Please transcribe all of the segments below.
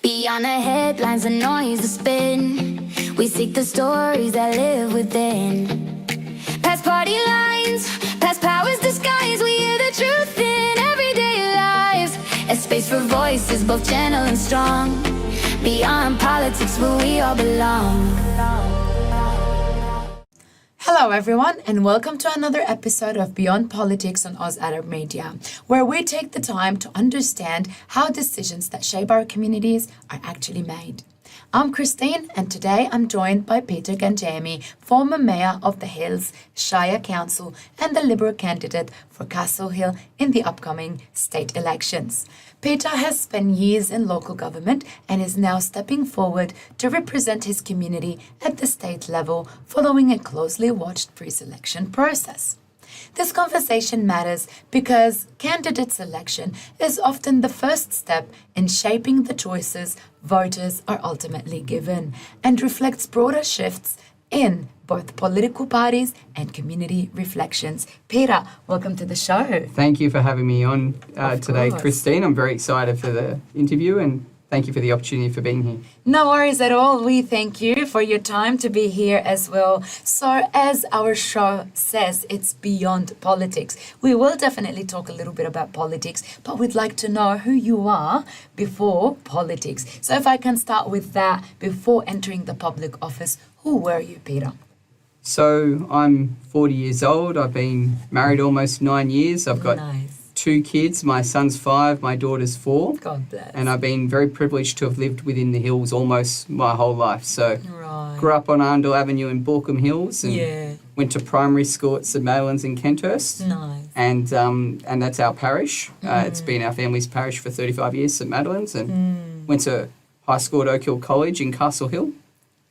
Beyond the headlines, the noise, the spin, we seek the stories that live within. Past party lines, past powers disguised, we hear the truth in everyday lives. A space for voices, both gentle and strong. Beyond politics, where we all belong. Hello everyone, and welcome to another episode of Beyond Politics on Oz Arab Media, where we take the time to understand how decisions that shape our communities are actually made. I'm Christine, and today I'm joined by Peter Gangemi, former mayor of the Hills Shire Council and the Liberal candidate for Castle Hill in the upcoming state elections. Peter has spent years in local government and is now stepping forward to represent his community at the state level following a closely watched pre-selection process. This conversation matters because candidate selection is often the first step in shaping the choices voters are ultimately given and reflects broader shifts in both political parties and community reflections. Peter, welcome to the show. Thank you for having me on today, course. Christine. I'm very excited for the interview and thank you for the opportunity for being here. No worries at all. We thank you for your time to be here as well. So as our show says, it's beyond politics. We will definitely talk a little bit about politics, but we'd like to know who you are before politics. So if I can start with that, before entering the public office, who were you, Peter? So I'm 40 years old. I've been married almost 9 years. I've got Nice. 2 kids. My son's 5, my daughter's 4. God bless. And I've been very privileged to have lived within the hills almost my whole life. So Right. grew up on Arndell Avenue in Borkham Hills and Yeah. went to primary school at St Madeline's in Kenthurst. Nice. And that's our parish. It's been our family's parish for 35 years, St Madeline's, and went to high school at Oak Hill College in Castle Hill.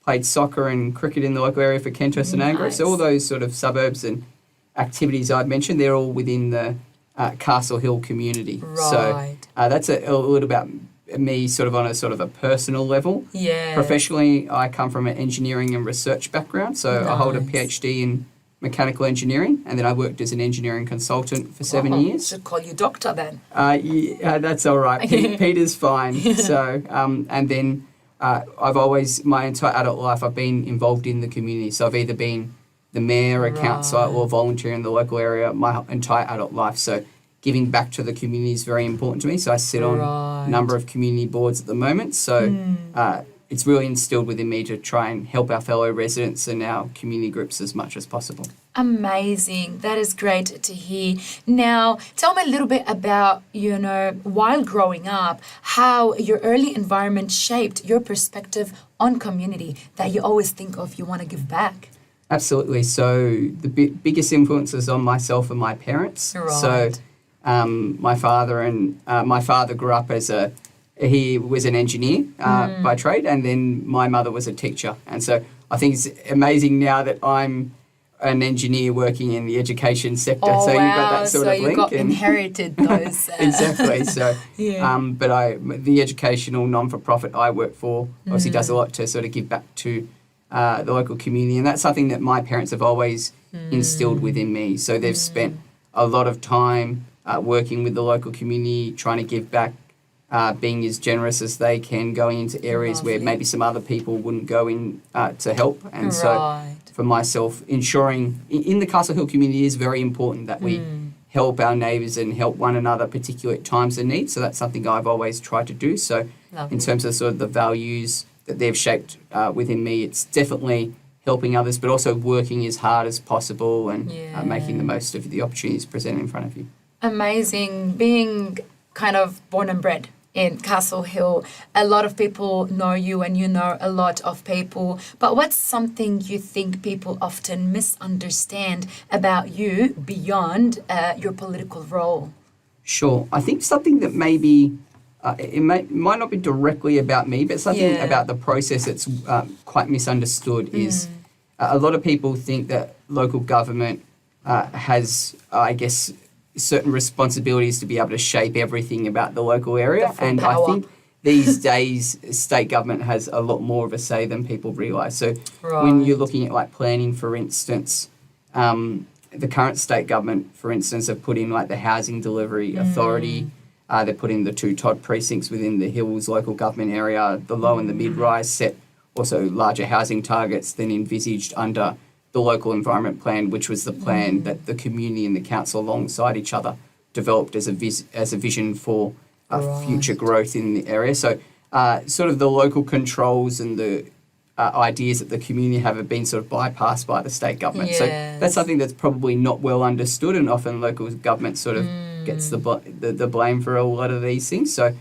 Played soccer and cricket in the local area for Kenthurst and Angra. So all those sort of suburbs and activities I'd mentioned, they're all within the Castle Hill community. Right. So that's a little about me sort of on a personal level. Yeah. Professionally, I come from an engineering and research background. So I hold a Nice. PhD in mechanical engineering, and then I worked as an engineering consultant for 7 years. Should call you doctor then. Yeah, that's all right. Peter's fine. So, and then I've always, my entire adult life, I've been involved in the community. So I've either been the mayor, a councillor, or volunteer in the local area my entire adult life. So giving back to the community is very important to me. So I sit on a number of community boards at the moment. So it's really instilled within me to try and help our fellow residents and our community groups as much as possible. Amazing. That is great to hear. Now, tell me a little bit about, while growing up, how your early environment shaped your perspective on community that you always think of, you want to give back. Absolutely. So the biggest influences on myself are my parents. Right. So my father grew up he was an engineer by trade, and then my mother was a teacher. And so I think it's amazing now that I'm an engineer working in the education sector. Oh, so wow. you've got that sort of link. So you inherited those. Exactly. So, Yeah. but the educational non-for-profit I work for obviously does a lot to sort of give back to the local community, and that's something that my parents have always instilled within me. So they've spent a lot of time working with the local community, trying to give back, being as generous as they can, going into areas where maybe some other people wouldn't go in to help. And so for myself, ensuring in the Castle Hill community is very important that we help our neighbours and help one another, particularly at times of need. So that's something I've always tried to do. So in terms of sort of the values that they've shaped within me, it's definitely helping others, but also working as hard as possible and making the most of the opportunities presented in front of you. Amazing. Being kind of born and bred in Castle Hill, a lot of people know you and you know a lot of people. But what's something you think people often misunderstand about you beyond your political role? Sure. I think something that maybe it might not be directly about me, but something about the process that's quite misunderstood is a lot of people think that local government has, I guess, certain responsibilities to be able to shape everything about the local area. And power. I think these days state government has a lot more of a say than people realise. So when you're looking at like planning, for instance, the current state government, for instance, have put in like the Housing Delivery Authority They put in the 2 Todd precincts within the Hills local government area. The low and the mid-rise set also larger housing targets than envisaged under the local environment plan, which was the plan that the community and the council alongside each other developed as a vision for future growth in the area. So sort of the local controls and the ideas that the community have been sort of bypassed by the state government. Yes. So that's something that's probably not well understood, and often local government sort of gets the blame for a lot of these things. So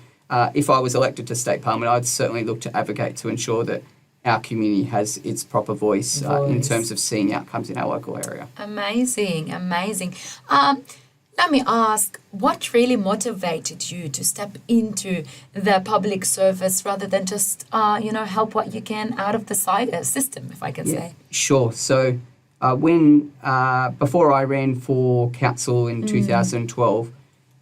if I was elected to state parliament, I'd certainly look to advocate to ensure that our community has its proper voice in terms of seeing outcomes in our local area. Amazing. Let me ask, what really motivated you to step into the public service rather than just, help what you can out of the system, if I can say? Sure. So before I ran for council in 2012,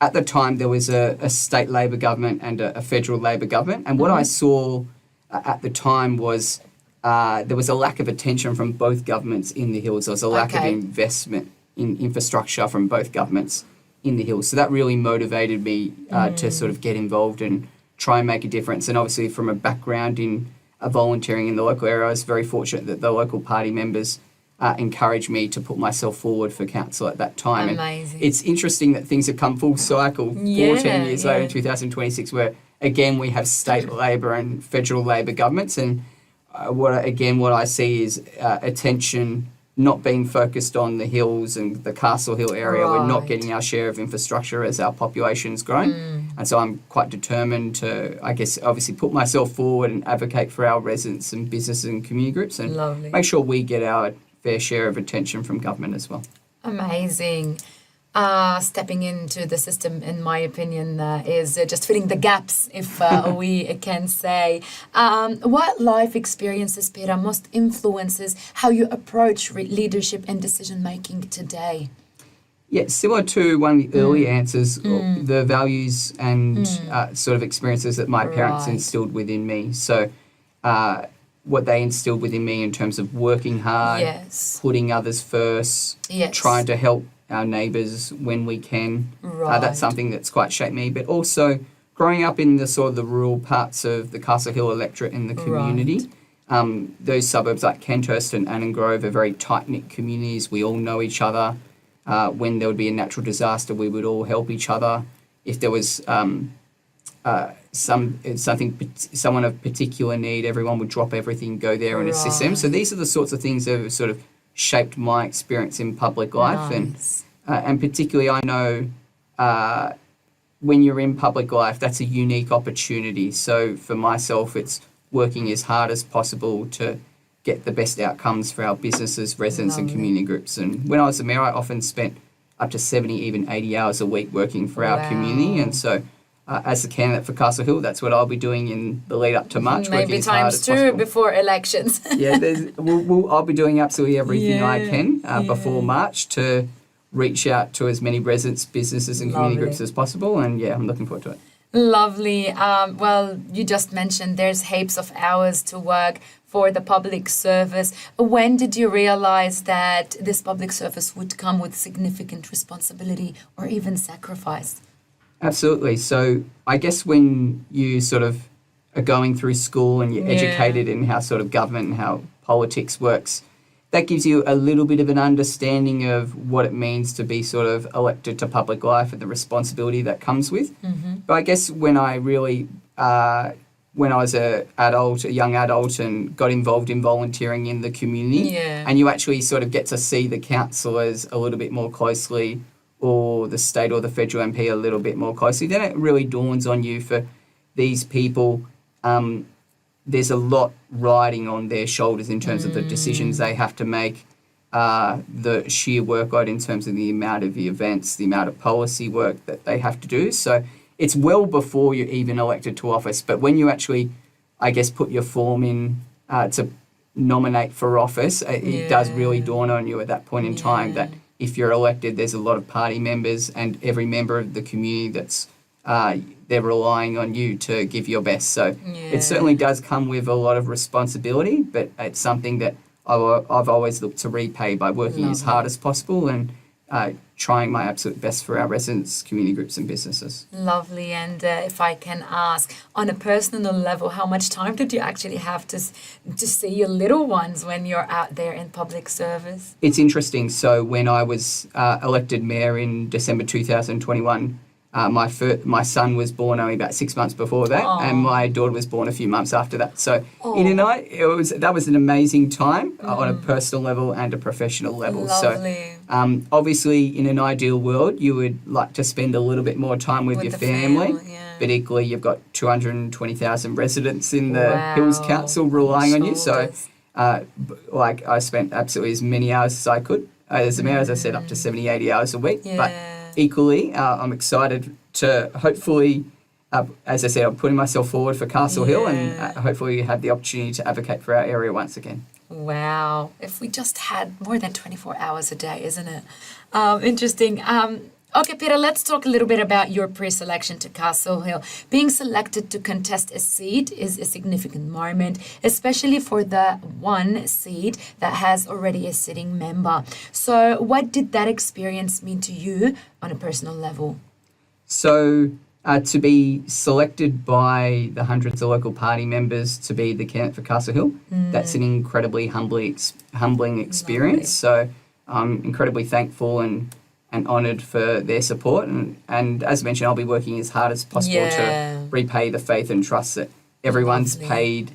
at the time there was a state Labor government and a federal Labor government. And what I saw at the time was there was a lack of attention from both governments in the Hills. There was a lack of investment in infrastructure from both governments in the Hills. So that really motivated me to sort of get involved and try and make a difference. And obviously from a background in volunteering in the local area, I was very fortunate that the local party members encouraged me to put myself forward for council at that time. Amazing. And it's interesting that things have come full cycle 14 years later in 2026, where again we have state Labor and federal Labor governments, and what I see is attention not being focused on the Hills and the Castle Hill area. We're not getting our share of infrastructure as our population's grown. And so I'm quite determined to, obviously put myself forward and advocate for our residents and businesses and community groups, and make sure we get our fair share of attention from government as well. Amazing. Stepping into the system, in my opinion, is just filling the gaps, if we can say. What life experiences, Peter, most influences how you approach leadership and decision-making today? Yeah, similar to one of the early answers, the values and sort of experiences that my parents instilled within me. So what they instilled within me in terms of working hard, putting others first, trying to help our neighbours when we can. That's something that's quite shaped me. But also growing up in the sort of the rural parts of the Castle Hill electorate in the community, those suburbs like Kenthurst and Annan Grove are very tight-knit communities. We all know each other. When there would be a natural disaster, we would all help each other. If there was someone of particular need, everyone would drop everything, go there and assist them. So these are the sorts of things that have sort of shaped my experience in public life. And particularly I know when you're in public life, that's a unique opportunity. So for myself, it's working as hard as possible to get the best outcomes for our businesses, residents and community groups. And when I was the mayor, I often spent up to 70, even 80 hours a week working for our community. And so as a candidate for Castle Hill, that's what I'll be doing in the lead up to March. Maybe times 2 before elections. I'll be doing absolutely everything I can before March to reach out to as many residents, businesses and community groups as possible. And I'm looking forward to it. Lovely. Well, you just mentioned there's heaps of hours to work for the public service. When did you realize that this public service would come with significant responsibility or even sacrifice? Absolutely. So I guess when you sort of are going through school and you're educated in how sort of government and how politics works, that gives you a little bit of an understanding of what it means to be sort of elected to public life and the responsibility that comes with. But I guess when I really, when I was a young adult and got involved in volunteering in the community, and you actually sort of get to see the councillors a little bit more closely, or the state or the federal MP a little bit more closely, then it really dawns on you for these people, there's a lot riding on their shoulders in terms of the decisions they have to make, the sheer workload in terms of the amount of the events, the amount of policy work that they have to do. So it's well before you're even elected to office. But when you actually, I guess, put your form in to nominate for office, it does really dawn on you at that point in time that if you're elected, there's a lot of party members and every member of the community that's they're relying on you to give your best. So it certainly does come with a lot of responsibility, but it's something that I've always looked to repay by working as hard as possible and trying my absolute best for our residents, community groups and businesses. Lovely. And if I can ask, on a personal level, how much time did you actually have to see your little ones when you're out there in public service? It's interesting. So when I was elected mayor in December 2021, my son was born only about 6 months before that, and my daughter was born a few months after that. So in a night, that was an amazing time on a personal level and a professional level. Lovely. So obviously, in an ideal world, you would like to spend a little bit more time with your the family. yeah. But equally, you've got 220,000 residents in the Hills Council relying on you. So, I spent absolutely as many hours as I could. As a mayor, as I said, up to 70, 80 hours a week. Yeah. But equally, I'm excited to hopefully, as I said, I'm putting myself forward for Castle Hill and hopefully have the opportunity to advocate for our area once again. Wow. If we just had more than 24 hours a day, isn't it? Interesting. Okay, Peter, let's talk a little bit about your pre-selection to Castle Hill. Being selected to contest a seat is a significant moment, especially for the one seat that has already a sitting member. So what did that experience mean to you on a personal level? So to be selected by the hundreds of local party members to be the candidate for Castle Hill, that's an incredibly humbling experience. So I'm incredibly thankful and honoured for their support. And as mentioned, I'll be working as hard as possible to repay the faith and trust that everyone's paid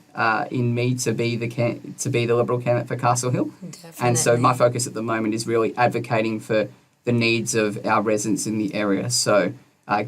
in me to be the Liberal candidate for Castle Hill. Definitely. And so my focus at the moment is really advocating for the needs of our residents in the area. So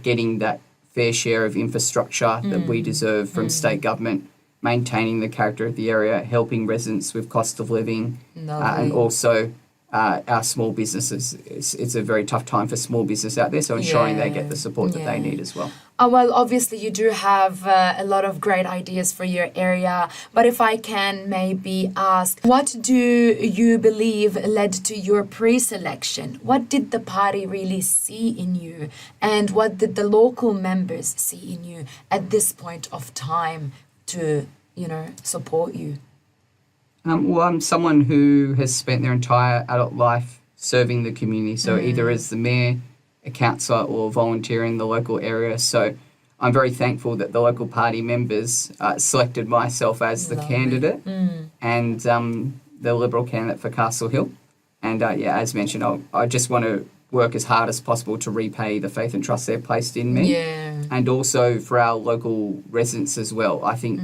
getting that fair share of infrastructure that we deserve from state government, maintaining the character of the area, helping residents with cost of living, and also our small businesses. It's a very tough time for small business out there, so ensuring they get the support that they need as well. Well, obviously you do have a lot of great ideas for your area, but if I can maybe ask, what do you believe led to your pre-selection? What did the party really see in you, and what did the local members see in you at this point of time to, support you? Well, I'm someone who has spent their entire adult life serving the community, so either as the mayor, a councillor, or volunteering in the local area. So I'm very thankful that the local party members selected myself as the candidate and the Liberal candidate for Castle Hill. And as mentioned, I just want to work as hard as possible to repay the faith and trust they've placed in me. And also for our local residents as well. I think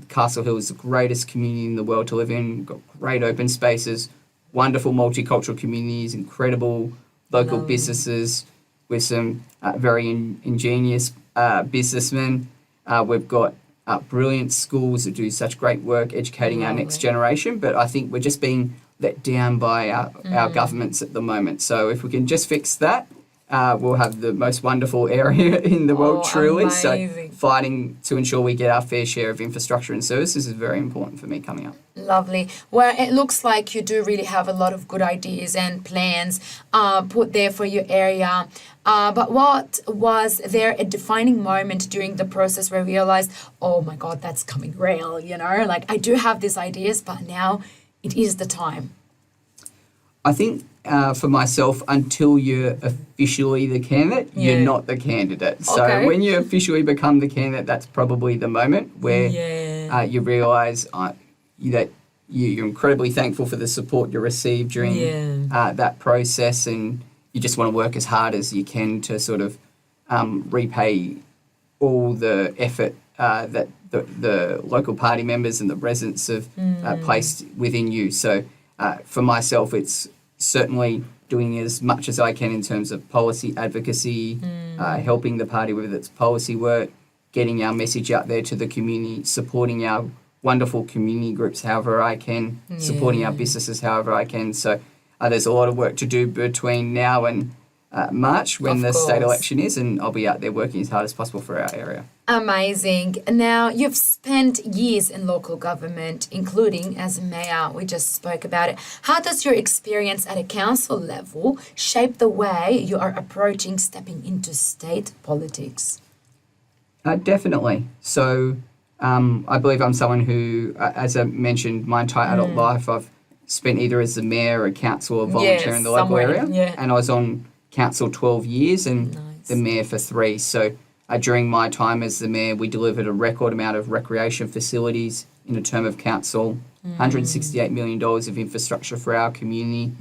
Castle Hill is the greatest community in the world to live in. We've got great open spaces, wonderful multicultural communities, incredible local businesses with some very ingenious businessmen. We've got brilliant schools that do such great work educating our next generation, but I think we're just being let down by our governments at the moment. So if we can just fix that, we'll have the most wonderful area in the world, truly. Amazing. So fighting to ensure we get our fair share of infrastructure and services is very important for me coming up. Lovely. Well, it looks like you do really have a lot of good ideas and plans put there for your area. But what was there a defining moment during the process where you realized, oh my God, that's coming real, Like, I do have these ideas, but now it is the time. I think for myself, until you're officially the candidate, you're not the candidate. So when you officially become the candidate, that's probably the moment where you realise that you're incredibly thankful for the support you received during that process, and you just want to work as hard as you can to sort of repay all the effort that the local party members and the residents have placed within you. So for myself, it's certainly doing as much as I can in terms of policy advocacy, helping the party with its policy work, getting our message out there to the community, supporting our wonderful community groups however I can, supporting our businesses however I can. So there's a lot of work to do between now and March when the state election is, and I'll be out there working as hard as possible for our area. Amazing. Now, you've spent years in local government, including as a mayor. We just spoke about it. How does your experience at a council level shape the way you are approaching stepping into state politics? Definitely. So I believe I'm someone who, as I mentioned, my entire adult life I've spent either as the mayor, a council, or volunteer in the local area. And I was on council 12 years and Nice. the mayor for 3. So during my time as the mayor, we delivered a record amount of recreation facilities in a term of council, $168 million of infrastructure for our community.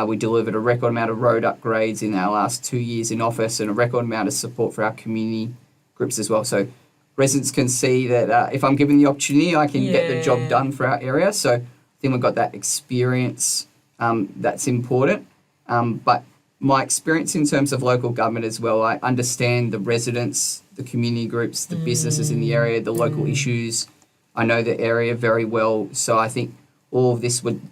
We delivered a record amount of road upgrades in our last 2 years in office and a record amount of support for our community groups as well. So residents can see that if I'm given the opportunity, I can get the job done for our area. So I think we've got that experience that's important. But my experience in terms of local government as well, I understand the residents, the community groups, the businesses in the area, the local issues. I know the area very well. So I think all of this would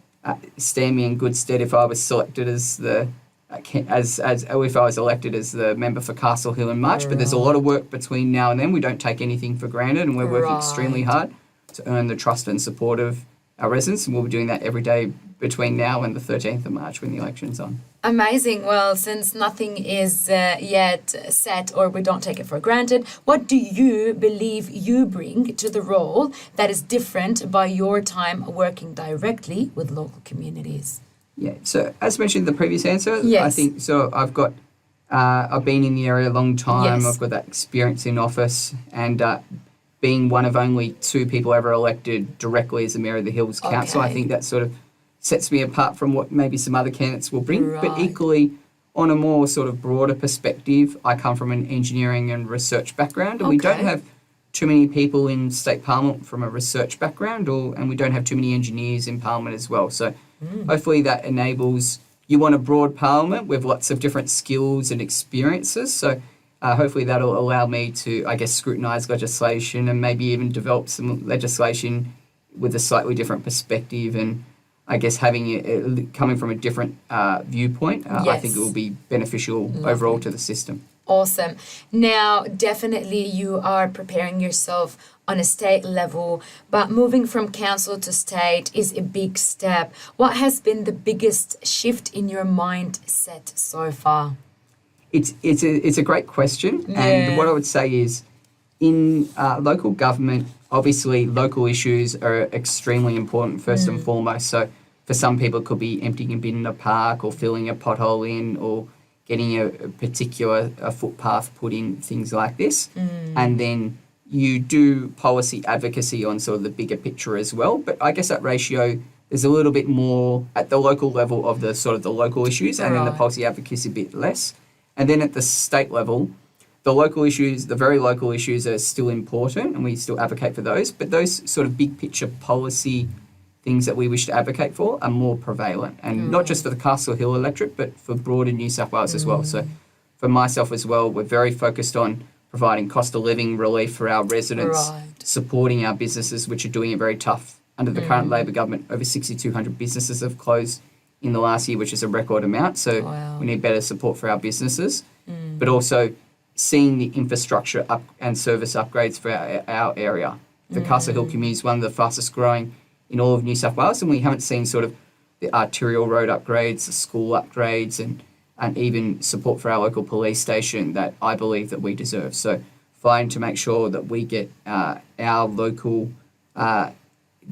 stand me in good stead if I was selected as if I was elected as the member for Castle Hill in March. But there's a lot of work between now and then. We don't take anything for granted, and we're working extremely hard to earn the trust and support of our residents, and we'll be doing that every day between now and the 13th of March when the election's on. Amazing. Well, since nothing is yet set or we don't take it for granted, what do you believe you bring to the role that is different by your time working directly with local communities? Yeah, so as mentioned in the previous answer, Yes. I think so. I've been in the area a long time. Yes. I've got that experience in office, and being one of only 2 people ever elected directly as the Mayor of the Hills Council, I Okay. think that sort of sets me apart from what maybe some other candidates will bring. But Right. equally, on a more sort of broader perspective, I come from an engineering and research background, and we don't Okay. have too many people in state parliament from a research background, and we don't have too many engineers in parliament as well. So hopefully that enables, you want a broad parliament with lots of different skills and experiences. So hopefully that'll allow me to, I guess, scrutinise legislation and maybe even develop some legislation with a slightly different perspective, and I guess having it coming from a different viewpoint. I think it will be beneficial overall to the system. Awesome. Now, definitely you are preparing yourself on a state level, but moving from council to state is a big step. What has been the biggest shift in your mindset so far? It's a great question, and what I would say is, in local government, obviously local issues are extremely important first and foremost. So for some people, it could be emptying a bin in a park or filling a pothole in or getting a particular footpath put in, things like this. And then you do policy advocacy on sort of the bigger picture as well. But I guess that ratio is a little bit more at the local level of the sort of the local issues, and then the policy advocacy a bit less. And then at the state level, the local issues, the very local issues are still important, and we still advocate for those. But those sort of big picture policy things that we wish to advocate for are more prevalent, and not just for the Castle Hill electorate, but for broader New South Wales as well. So for myself as well, we're very focused on providing cost of living relief for our residents, supporting our businesses, which are doing it very tough. Under the current Labor government, over 6,200 businesses have closed in the last year, which is a record amount. So we need better support for our businesses, but also seeing the infrastructure up and service upgrades for our area. The Castle Hill community is one of the fastest growing in all of New South Wales, and we haven't seen sort of the arterial road upgrades, the school upgrades, and even support for our local police station that I believe that we deserve. So fighting to make sure that we get our local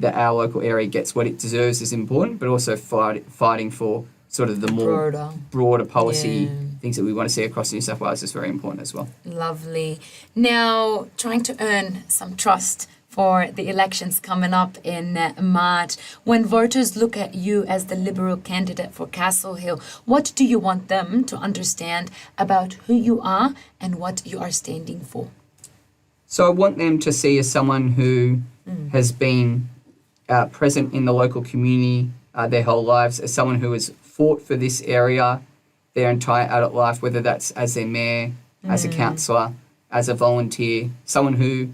area gets what it deserves is important, but also fighting for sort of the more broader policy things that we want to see across New South Wales is very important as well. Lovely. Now, trying to earn some trust for the elections coming up in March. When voters look at you as the Liberal candidate for Castle Hill, what do you want them to understand about who you are and what you are standing for? So I want them to see as someone who has been present in the local community their whole lives, as someone who has fought for this area their entire adult life, whether that's as their mayor, as a councillor, as a volunteer, someone who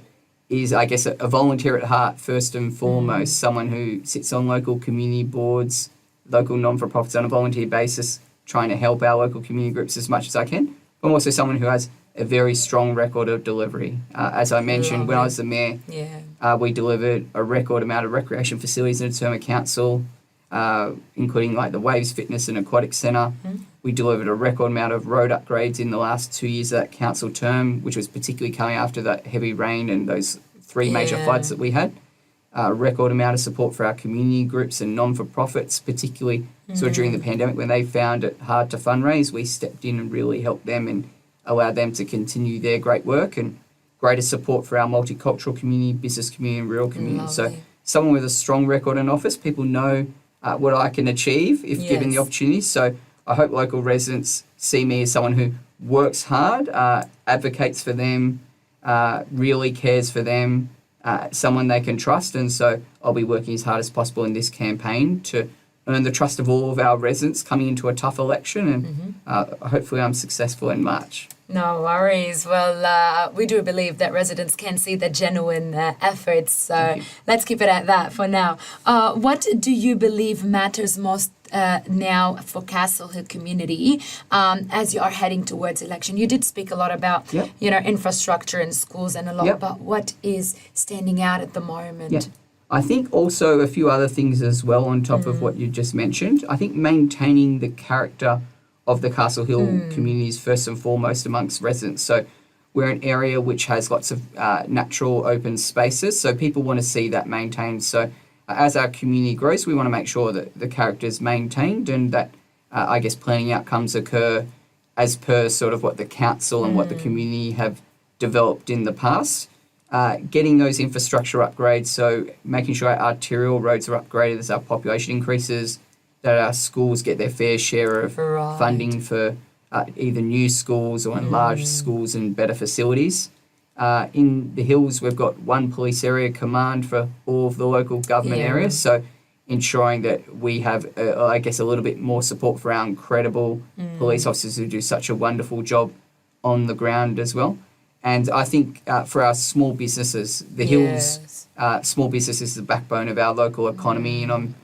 is, I guess, a volunteer at heart first and foremost, someone who sits on local community boards, local non-for-profits on a volunteer basis, trying to help our local community groups as much as I can. I'm also someone who has a very strong record of delivery. As I mentioned, when I was the mayor, we delivered a record amount of recreation facilities in a term of council, including like the Waves Fitness and Aquatic Centre. We delivered a record amount of road upgrades in the last 2 years of that council term, which was particularly coming after that heavy rain and those 3 major floods that we had. record amount of support for our community groups and non-for-profits, particularly sort of during the pandemic when they found it hard to fundraise. We stepped in and really helped them and allowed them to continue their great work, and greater support for our multicultural community, business community and rural community. So someone with a strong record in office, people know what I can achieve if given the opportunity. So I hope local residents see me as someone who works hard, advocates for them, really cares for them, someone they can trust. And so I'll be working as hard as possible in this campaign to earn the trust of all of our residents coming into a tough election, and hopefully I'm successful in March. No worries. Well, we do believe that residents can see the genuine efforts, so let's keep it at that for now. What do you believe matters most now for Castle Hill community as you are heading towards election? You did speak a lot about, infrastructure and schools and a lot about what is standing out at the moment. I think also a few other things as well on top of what you just mentioned. I think maintaining the character of the Castle Hill communities first and foremost amongst residents. So we're an area which has lots of natural open spaces, so people want to see that maintained. So as our community grows, we want to make sure that the character is maintained and that, planning outcomes occur as per sort of what the council and what the community have developed in the past. Getting those infrastructure upgrades, so making sure our arterial roads are upgraded as our population increases, that our schools get their fair share of funding for either new schools or enlarged schools and better facilities. In the hills, we've got one police area command for all of the local government areas, so ensuring that we have, a little bit more support for our incredible police officers who do such a wonderful job on the ground as well. And I think for our small businesses, the hills, small business is the backbone of our local economy, and I'm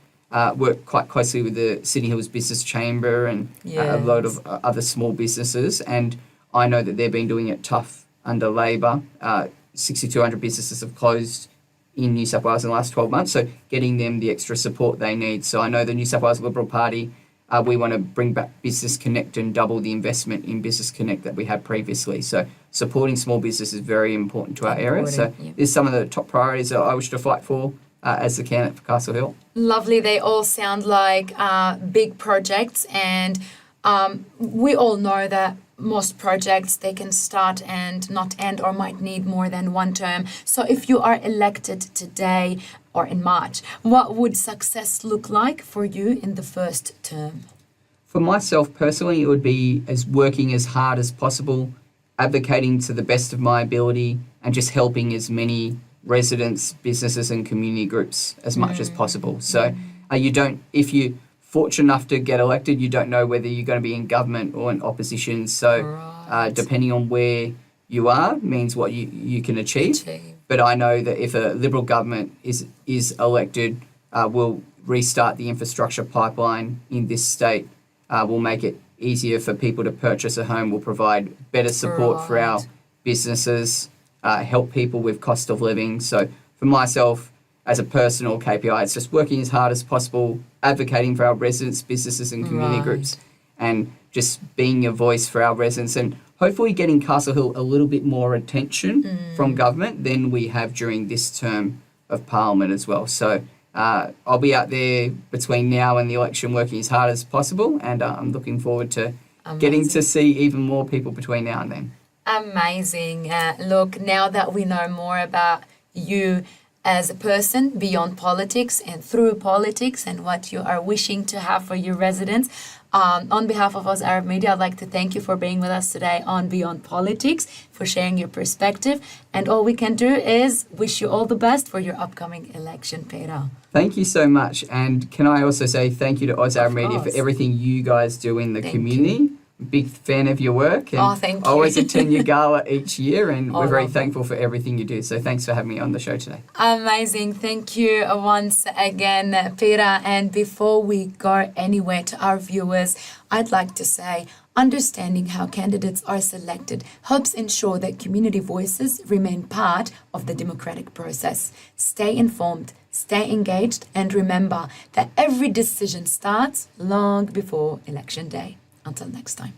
work quite closely with the Sydney Hills Business Chamber and a lot of other small businesses, and I know that they've been doing it tough under Labor. 6,200 businesses have closed in New South Wales in the last 12 months, so getting them the extra support they need. So I know the New South Wales Liberal Party, we want to bring back Business Connect and double the investment in Business Connect that we had previously. So supporting small business is very important to our area. So there's some of the top priorities that I wish to fight for as the candidate for Castle Hill. Lovely. They all sound like big projects, and we all know that most projects, they can start and not end or might need more than one term. So if you are elected today or in March, what would success look like for you in the first term? For myself personally, it would be working as hard as possible, advocating to the best of my ability, and just helping as many residents, businesses and community groups as much as possible. So if you're fortunate enough to get elected, you don't know whether you're going to be in government or in opposition. So depending on where you are means what you can achieve. But I know that if a Liberal government is elected, we'll restart the infrastructure pipeline in this state. We'll make it easier for people to purchase a home. We'll provide better support for our businesses, help people with cost of living. So for myself, as a personal KPI, it's just working as hard as possible, advocating for our residents, businesses and community groups, and just being a voice for our residents, and hopefully getting Castle Hill a little bit more attention from government than we have during this term of Parliament as well. So I'll be out there between now and the election working as hard as possible, and I'm looking forward to getting to see even more people between now and then. Amazing. Look, now that we know more about you as a person beyond politics and through politics and what you are wishing to have for your residents, on behalf of Oz Arab Media, I'd like to thank you for being with us today on Beyond Politics, for sharing your perspective. And all we can do is wish you all the best for your upcoming election, Peter. Thank you so much. And can I also say thank you to Oz Arab Media for everything you guys do in the community. Big fan of your work, and thank you. I always attend your gala each year, and we're very thankful for everything you do. So thanks for having me on the show today. Amazing. Thank you once again, Peter. And before we go anywhere to our viewers, I'd like to say understanding how candidates are selected helps ensure that community voices remain part of the democratic process. Stay informed, stay engaged, and remember that every decision starts long before Election Day. Until next time.